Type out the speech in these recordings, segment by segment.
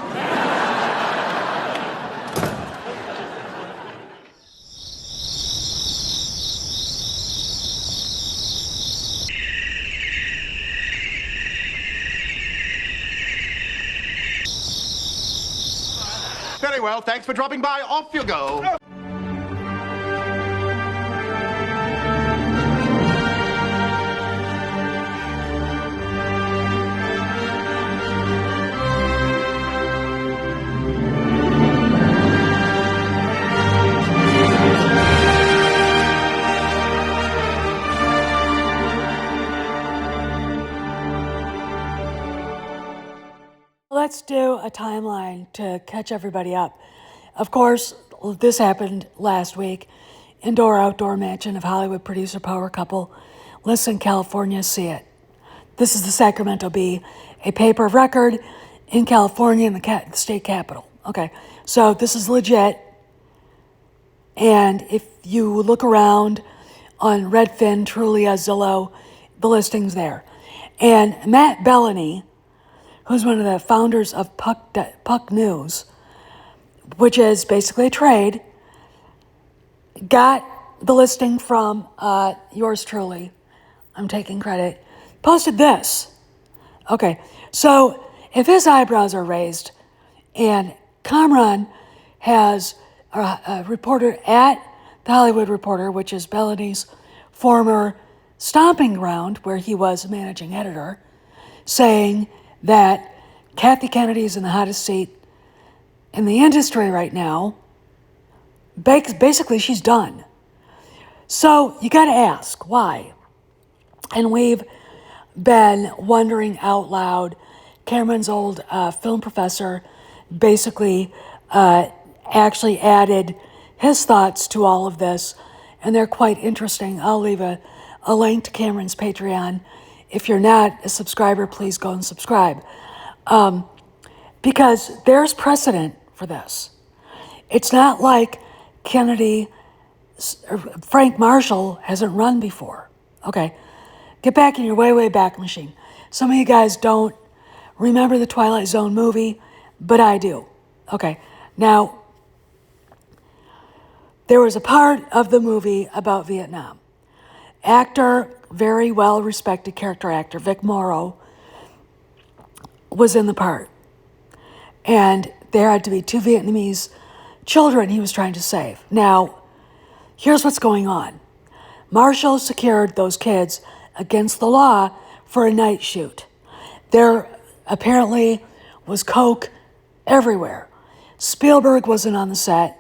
want. Very well, thanks for dropping by. Off you go. Let's do a timeline to catch everybody up. Of course, this happened last week. Indoor-outdoor mansion of Hollywood producer power couple lists in California, see it. This is the Sacramento Bee, a paper of record in California in the state capital. Okay, so this is legit. And if you look around on Redfin, Trulia, Zillow, the listing's there. And Matt Bellany, who's one of the founders of Puck News, which is basically a trade, got the listing from yours truly. I'm taking credit. Posted this. Okay, so if his eyebrows are raised and Kamran has a reporter at The Hollywood Reporter, which is Bellany's former stomping ground where he was managing editor, saying that Kathy Kennedy's in the hottest seat in the industry right now. Basically, she's done. So you got to ask, why? And we've been wondering out loud. Cameron's old film professor basically actually added his thoughts to all of this, and they're quite interesting. I'll leave a link to Cameron's Patreon. If you're not a subscriber, please go and subscribe. Because there's precedent for this. It's not like Frank Marshall hasn't run before. Okay, get back in your way back machine. Some of you guys don't remember the Twilight Zone movie, but I do. Okay, now, there was a part of the movie about Vietnam. Actor, very well-respected character actor, Vic Morrow, was in the part. And there had to be 2 Vietnamese children he was trying to save. Now, here's what's going on. Marshall secured those kids against the law for a night shoot. There apparently was coke everywhere. Spielberg wasn't on the set.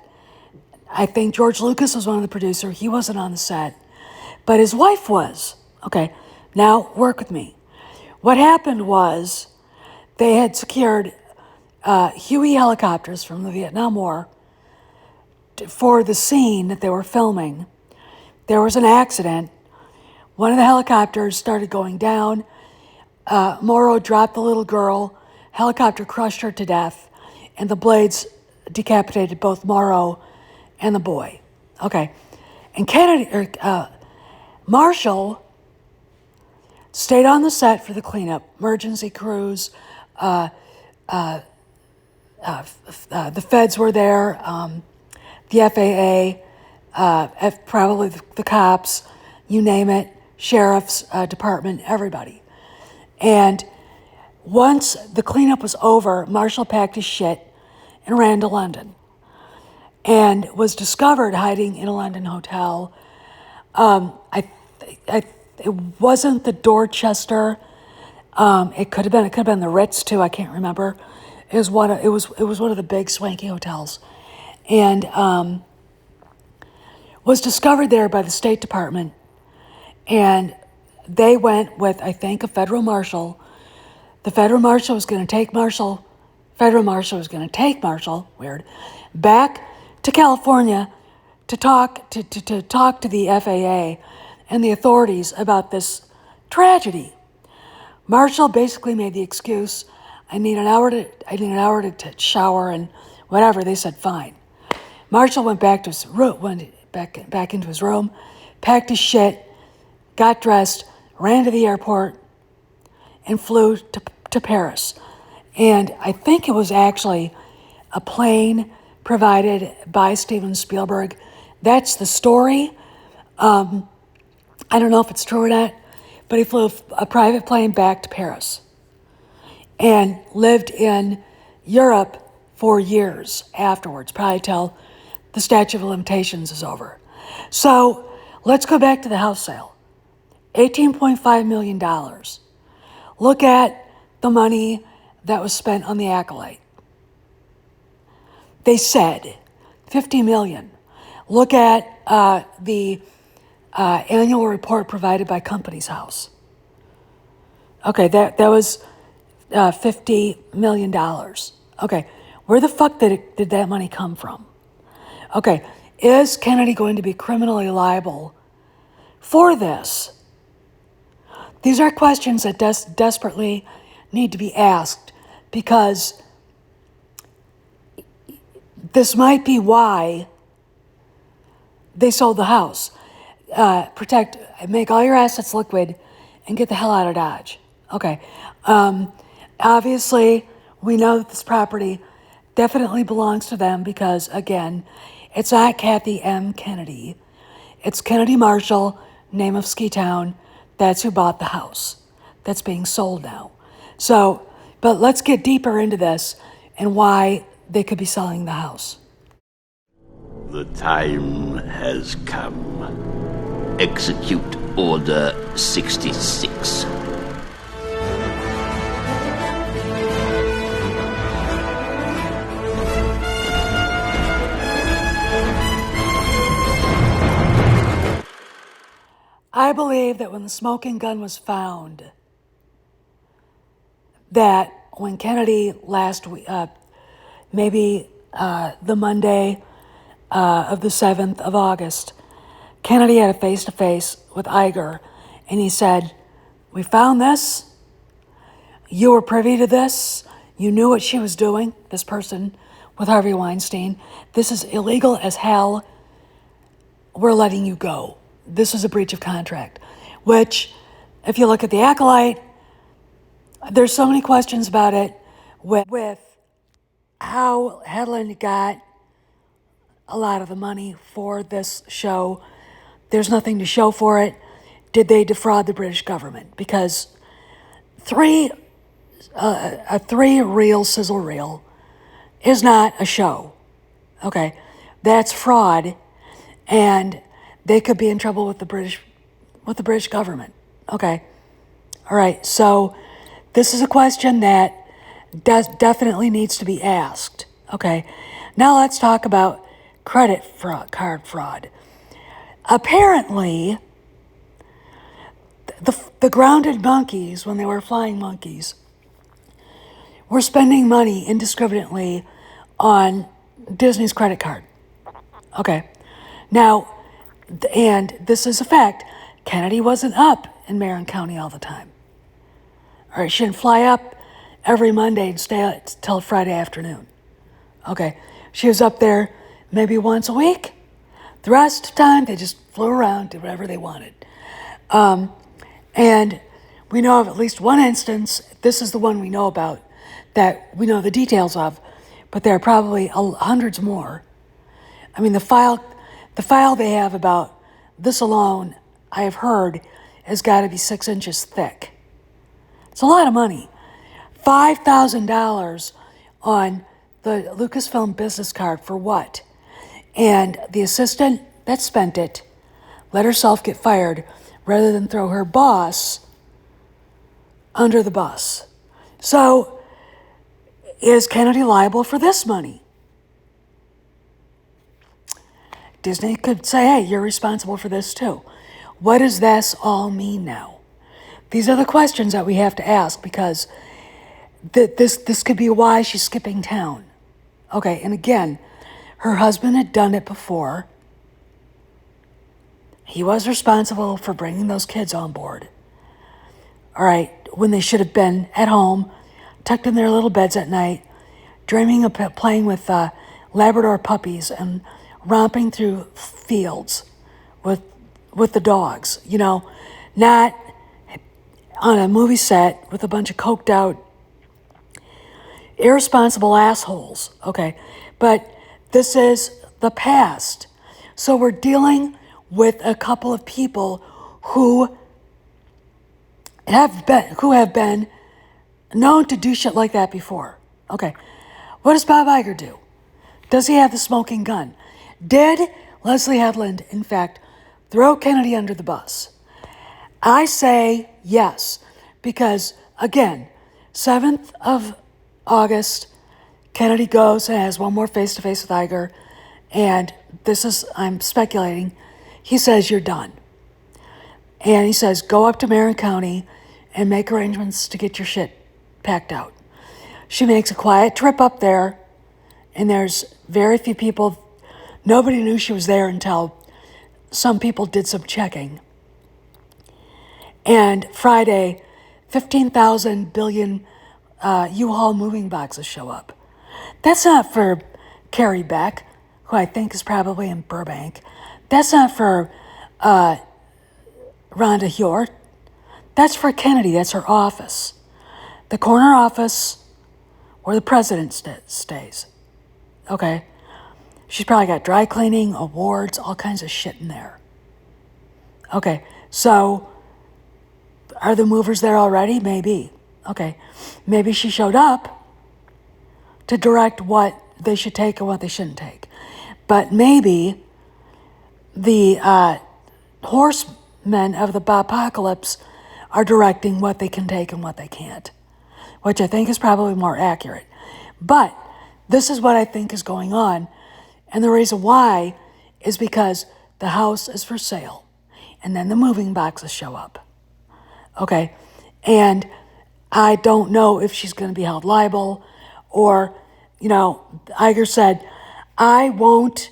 I think George Lucas was one of the producers. He wasn't on the set. But his wife was. Okay, now work with me. What happened was they had secured Huey helicopters from the Vietnam War for the scene that they were filming. There was an accident. One of the helicopters started going down. Morrow dropped the little girl. Helicopter crushed her to death. And the blades decapitated both Morrow and the boy. Okay. And Marshall stayed on the set for the cleanup, emergency crews, the feds were there, the FAA, probably the cops, you name it, sheriff's department, everybody. And once the cleanup was over, Marshall packed his shit and ran to London and was discovered hiding in a London hotel. It wasn't the Dorchester. It could have been the Ritz too. I can't remember. It was one of the big swanky hotels, and was discovered there by the State Department. And they went with, I think, a federal marshal. The federal marshal was going to take Marshall. Weird, back to California to talk to the FAA and the authorities about this tragedy. Marshall basically made the excuse, I need an hour to shower and whatever. They said fine. Marshall went back to his room, back into his room, packed his shit, got dressed, ran to the airport, and flew to Paris. And I think it was actually a plane provided by Steven Spielberg. That's the story. I don't know if it's true or not, but he flew a private plane back to Paris and lived in Europe for years afterwards, probably till the statute of limitations is over. So let's go back to the house sale. $18.5 million. Look at the money that was spent on the Acolyte. They said $50 million. Look at the annual report provided by Companies House. Okay, that was $50 million. Okay, where the fuck did that money come from? Okay, is Kennedy going to be criminally liable for this? These are questions that desperately need to be asked, because this might be why they sold the house. Make all your assets liquid and get the hell out of Dodge. Okay. Obviously, we know that this property definitely belongs to them because, again, it's not Kathy M. Kennedy. It's Kennedy Marshall, name of Ski Town. That's who bought the house that's being sold now. So, but let's get deeper into this and why they could be selling the house. The time has come. Execute Order 66. I believe that when the smoking gun was found, that when Kennedy last week, maybe the Monday of the 7th of August, Kennedy had a face-to-face with Iger, and he said, "We found this. You were privy to this. You knew what she was doing, this person with Harvey Weinstein. This is illegal as hell. We're letting you go. This is a breach of contract," which, if you look at the Acolyte, there's so many questions about it with how Hedlund got a lot of the money for this show. There's nothing to show for it. Did they defraud the British government? Because a three-reel sizzle reel is not a show. Okay, that's fraud, and they could be in trouble with the British government. Okay, all right. So this is a question that definitely needs to be asked. Okay, now let's talk about credit card fraud. Apparently, the grounded monkeys, when they were flying monkeys, were spending money indiscriminately on Disney's credit card. Okay, now, and this is a fact, Kennedy wasn't up in Marin County all the time. All right, she didn't fly up every Monday and stay till Friday afternoon. Okay, she was up there maybe once a week. The rest of the time, they just flew around, did whatever they wanted. And we know of at least one instance, this is the one we know about, that we know the details of, but there are probably hundreds more. I mean, the file they have about this alone, I have heard, has got to be 6 inches thick. It's a lot of money. $5,000 on the Lucasfilm business card for what? And the assistant that spent it let herself get fired rather than throw her boss under the bus. So, is Kennedy liable for this money? Disney could say, hey, you're responsible for this too. What does this all mean now? These are the questions that we have to ask, because this could be why she's skipping town. Okay, and again, her husband had done it before. He was responsible for bringing those kids on board. All right, when they should have been at home, tucked in their little beds at night, dreaming of playing with Labrador puppies and romping through fields with the dogs, you know, not on a movie set with a bunch of coked out irresponsible assholes, okay? But this is the past. So we're dealing with a couple of people who have been known to do shit like that before. Okay. What does Bob Iger do? Does he have the smoking gun? Did Leslie Headland, in fact, throw Kennedy under the bus? I say yes, because, again, 7th of August, Kennedy goes and has one more face-to-face with Iger, and I'm speculating, he says, you're done. And he says, go up to Marin County and make arrangements to get your shit packed out. She makes a quiet trip up there, and there's very few people. Nobody knew she was there until some people did some checking. And Friday, 15,000 billion U-Haul moving boxes show up. That's not for Carrie Beck, who I think is probably in Burbank. That's not for Rhonda Hjort. That's for Kennedy. That's her office. The corner office where the president stays. Okay? She's probably got dry cleaning, awards, all kinds of shit in there. Okay, so are the movers there already? Maybe. Okay, maybe she showed up to direct what they should take and what they shouldn't take. But maybe the horsemen of the apocalypse are directing what they can take and what they can't, which I think is probably more accurate. But this is what I think is going on. And the reason why is because the house is for sale. And then the moving boxes show up. Okay? And I don't know if she's going to be held liable or, Iger said, I won't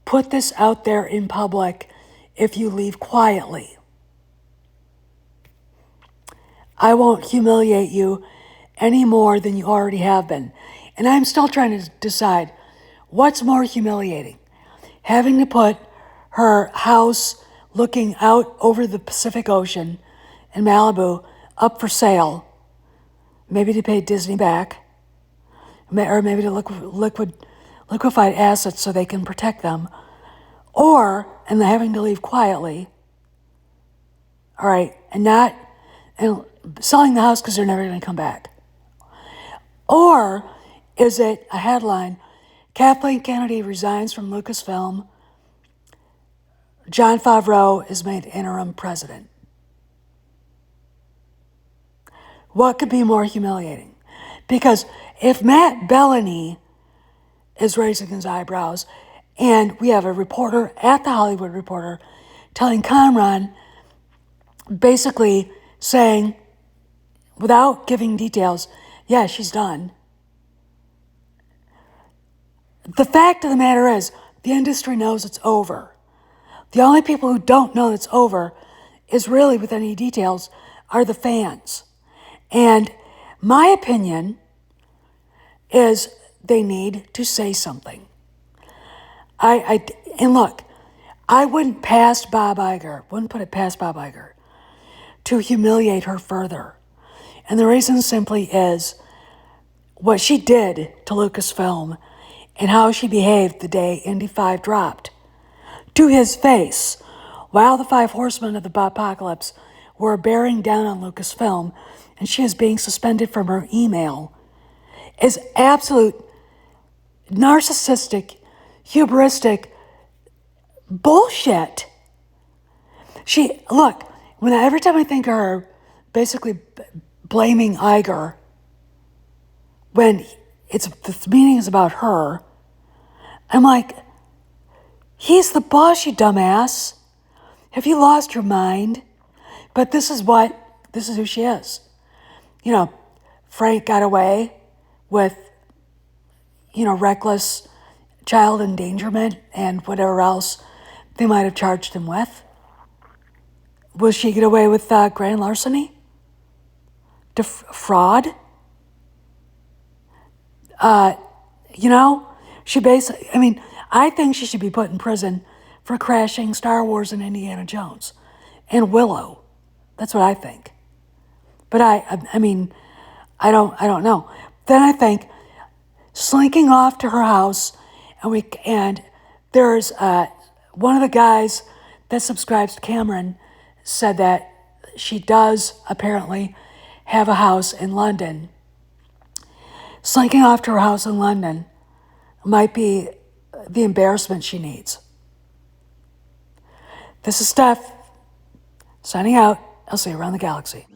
put this out there in public if you leave quietly. I won't humiliate you any more than you already have been. And I'm still trying to decide what's more humiliating. Having to put her house looking out over the Pacific Ocean in Malibu up for sale, maybe to pay Disney back, or maybe to liquefied assets so they can protect them, and having to leave quietly, all right, and selling the house because they're never going to come back. Or is it a headline, Kathleen Kennedy resigns from Lucasfilm, Jon Favreau is made interim president? What could be more humiliating? Because if Matt Bellany is raising his eyebrows, and we have a reporter at the Hollywood Reporter telling Kamran, basically saying, without giving details, yeah, she's done. The fact of the matter is, the industry knows it's over. The only people who don't know it's over is really, with any details, are the fans. And my opinion is they need to say something. And look, I wouldn't put it past Bob Iger to humiliate her further. And the reason simply is what she did to Lucasfilm and how she behaved the day Indy 5 dropped to his face while the 5 horsemen of the apocalypse were bearing down on Lucasfilm and she is being suspended from her email is absolute narcissistic, hubristic bullshit. Every time I think of her basically blaming Iger when the meeting is about her, I'm like, he's the boss, you dumbass. Have you lost your mind? But this is who she is. Frank got away with, reckless child endangerment and whatever else they might have charged him with. Will she get away with grand larceny? Fraud? She basically, I think she should be put in prison for crashing Star Wars and Indiana Jones and Willow. That's what I think. But I don't know. then I think slinking off to her house, and there's one of the guys that subscribes to Cameron said that she does apparently have a house in London. Slinking off to her house in London might be the embarrassment she needs. This is Steph, signing out. I'll see you around the galaxy.